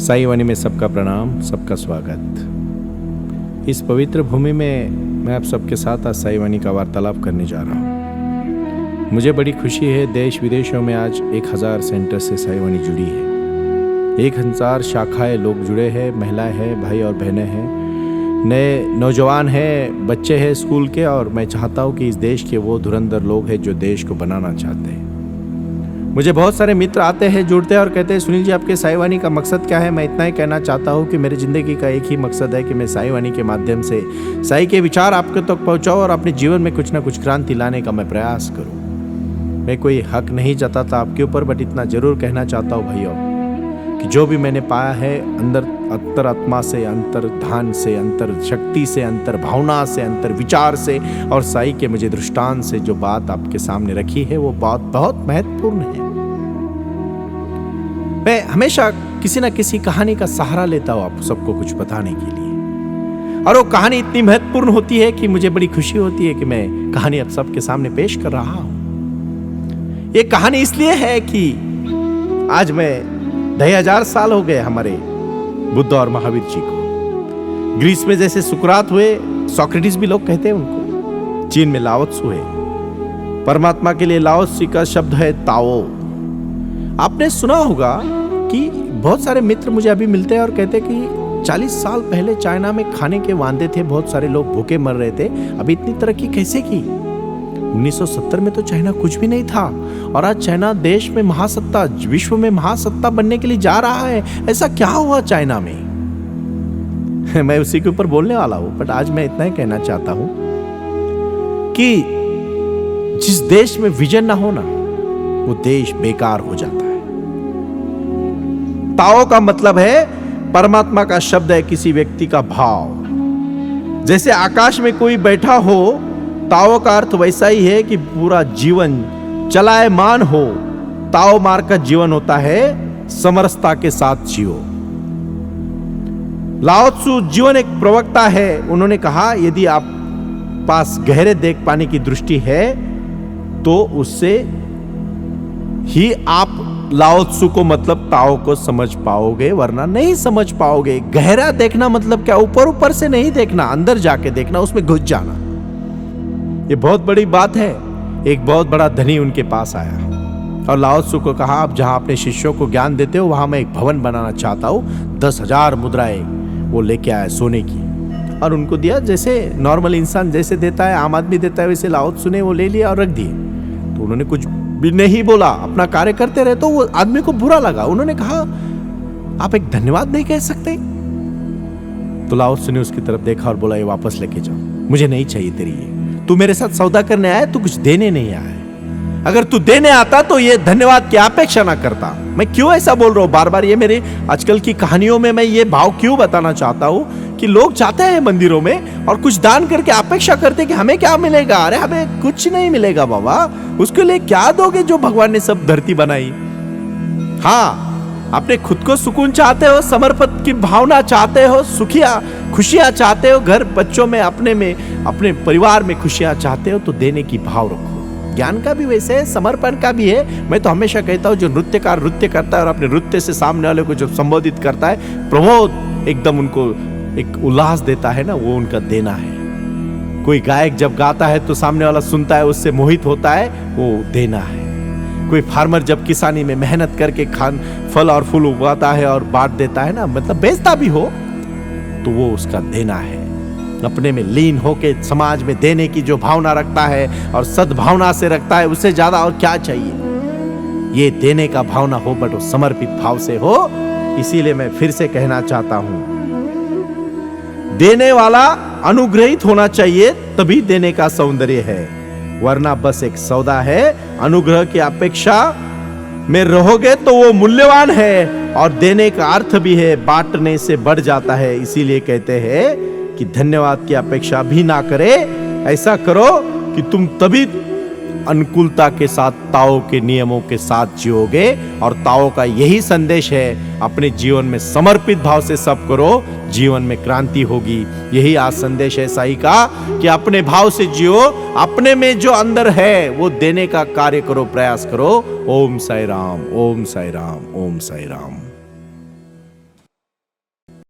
साई वाणी में सबका प्रणाम, सबका स्वागत। इस पवित्र भूमि में मैं आप सबके साथ आज साई वाणी का वार्तालाप करने जा रहा हूँ। मुझे बड़ी खुशी है, देश विदेशों में आज 1000 सेंटर से साई वाणी जुड़ी है। 1000 शाखाएं लोग जुड़े हैं, महिलाएं हैं, भाई और बहनें हैं, नए नौजवान हैं, बच्चे हैं स्कूल के। और मैं चाहता हूँ कि इस देश के वो धुरंधर लोग हैं जो देश को बनाना चाहते हैं। मुझे बहुत सारे मित्र आते हैं, जुड़ते हैं और कहते हैं सुनील जी आपके साई वाणी का मकसद क्या है। मैं इतना ही कहना चाहता हूँ कि मेरी ज़िंदगी का एक ही मकसद है कि मैं साई वाणी के माध्यम से साई के विचार आपके तक पहुँचाऊँ और अपने जीवन में कुछ ना कुछ क्रांति लाने का मैं प्रयास करूँ। मैं कोई हक नहीं जताता आपके ऊपर, बट इतना ज़रूर कहना चाहता हूँ भाइयों कि जो भी मैंने पाया है अंतर आत्मा से, अंतर ध्यान से, अंतर शक्ति से, अंतर भावना से, अंतर विचार से और साई के मुझे दृष्टांत से जो बात आपके सामने रखी है वो बात बहुत महत्वपूर्ण है। मैं हमेशा किसी न किसी कहानी का सहारा लेता हूँ आप सबको कुछ बताने के लिए, और वो कहानी इतनी महत्वपूर्ण होती है कि मुझे बड़ी खुशी होती है कि मैं कहानी आप सबके सामने पेश कर रहा हूँ। ये कहानी इसलिए है कि आज मैं 2000 साल हो गए हमारे बुद्ध और महावीर जी को। ग्रीस में जैसे सुकरात हुए, सोक्रेटिस भी लोग कहते हैं उनको, चीन में लाओ त्सु है, परमात्मा के लिए लाओ त्सु का शब्द है ताओ। आपने सुना होगा कि बहुत सारे मित्र मुझे अभी मिलते हैं और कहते हैं कि 40 साल पहले चाइना में खाने के वांदे थे, बहुत सारे लोग भूखे मर रहे थे, अभी इतनी तरक्की कैसे की। 1970 में तो चाइना कुछ भी नहीं था और आज चाइना देश में महासत्ता, विश्व में महासत्ता बनने के लिए जा रहा है। ऐसा क्या हुआ चाइना में मैं उसी के ऊपर बोलने वाला हूं, बट आज मैं इतना ही कहना चाहता हूं कि जिस देश में विजन ना हो ना, वो देश बेकार हो जाता है। ताओ का मतलब है, परमात्मा का शब्द है किसी व्यक्ति का भाव। जैसे आकाश में कोई बैठा हो, ताओ का अर्थ वैसा ही है कि पूरा जीवन चलायमान हो। ताओ मार्ग का जीवन होता है समरसता के साथ जियो। लाओ त्सु जीवन एक प्रवक्ता है, उन्होंने कहा यदि आप पास गहरे देख पाने की दृष्टि है तो उससे ही आप लाओ त्सु को मतलब ताओ को समझ पाओगे, वरना नहीं समझ पाओगे। गहरा देखना मतलब क्या, ऊपर ऊपर से नहीं देखना, अंदर जाके देखना, उसमें घुस जाना। ये बहुत बड़ी बात है। एक बहुत बड़ा धनी उनके पास आया और लाओ त्सु को कहा आप जहां अपने शिष्यों को ज्ञान देते हो वहां मैं एक भवन बनाना चाहता हूं। 10,000 मुद्राएं वो लेके आया सोने की और उनको दिया। जैसे नॉर्मल इंसान जैसे देता है, आम आदमी देता है, वैसे लाओ त्सु ने वो ले लिया और रख दिए। तो उन्होंने कुछ भी नहीं बोला, अपना कार्य करते रहे। तो वो आदमी को बुरा लगा, उन्होंने कहा आप एक धन्यवाद नहीं कह सकते। तो लाओ त्सु ने उसकी तरफ देखा और बोला ये वापस लेके जाओ, मुझे नहीं चाहिए तेरी ये। तू मेरे साथ सौदा करने आया, तू कुछ देने नहीं आया। अगर तू देने आता तो ये धन्यवाद की अपेक्षा ना करता। मैं क्यों ऐसा बोल रहा हूं बार बार, ये मेरे आजकल की कहानियों में मैं ये भाव क्यों बताना चाहता हूं कि लोग जाते हैं मंदिरों में और कुछ दान करके अपेक्षा करते कि हमें क्या मिलेगा। अरे हमें कुछ नहीं मिलेगा बाबा, उसके लिए क्या दोगे जो भगवान ने सब धरती बनाई। हाँ, अपने खुद को सुकून चाहते हो, समर्पण की भावना चाहते हो, खुशियां चाहते हो, घर बच्चों में, अपने परिवार में खुशियां चाहते हो, तो देने की भाव रखो। ज्ञान का भी वैसे है, समर्पण का भी है। मैं तो हमेशा कहता हूं जो नृत्यकार नृत्य करता है और अपने नृत्य से सामने वाले को जो संबोधित करता है, प्रमोद एकदम उनको एक उल्लास देता है ना, वो उनका देना है। कोई गायक जब गाता है तो सामने वाला सुनता है, उससे मोहित होता है, वो देना है। कोई फार्मर जब किसानी में मेहनत करके फल और फूल उगाता है और बांट देता है ना, मतलब बेचता भी हो, तो वो उसका देना है। अपने में लीन होके समाज में देने की जो भावना रखता है और सद्भावना से रखता है, उससे ज्यादा और क्या चाहिए। ये देने का भावना हो, बट समर्पित भाव से हो। इसीलिए मैं फिर से कहना चाहता हूं, देने वाला अनुग्रहित होना चाहिए, तभी देने का सौंदर्य है, वरना बस एक सौदा है। अनुग्रह की अपेक्षा में रहोगे तो वो मूल्यवान है और देने का अर्थ भी है, बांटने से बढ़ जाता है। इसीलिए कहते हैं कि धन्यवाद की अपेक्षा भी ना करे, ऐसा करो कि तुम तभी अनुकूलता के साथ, ताओ के नियमों के साथ जियोगे। और ताओ का यही संदेश है, अपने जीवन में समर्पित भाव से सब करो, जीवन में क्रांति होगी। यही आज संदेश है साई का कि अपने भाव से जियो, अपने में जो अंदर है वो देने का कार्य करो, प्रयास करो। ओम साई राम, ओम साई राम, ओम साई राम।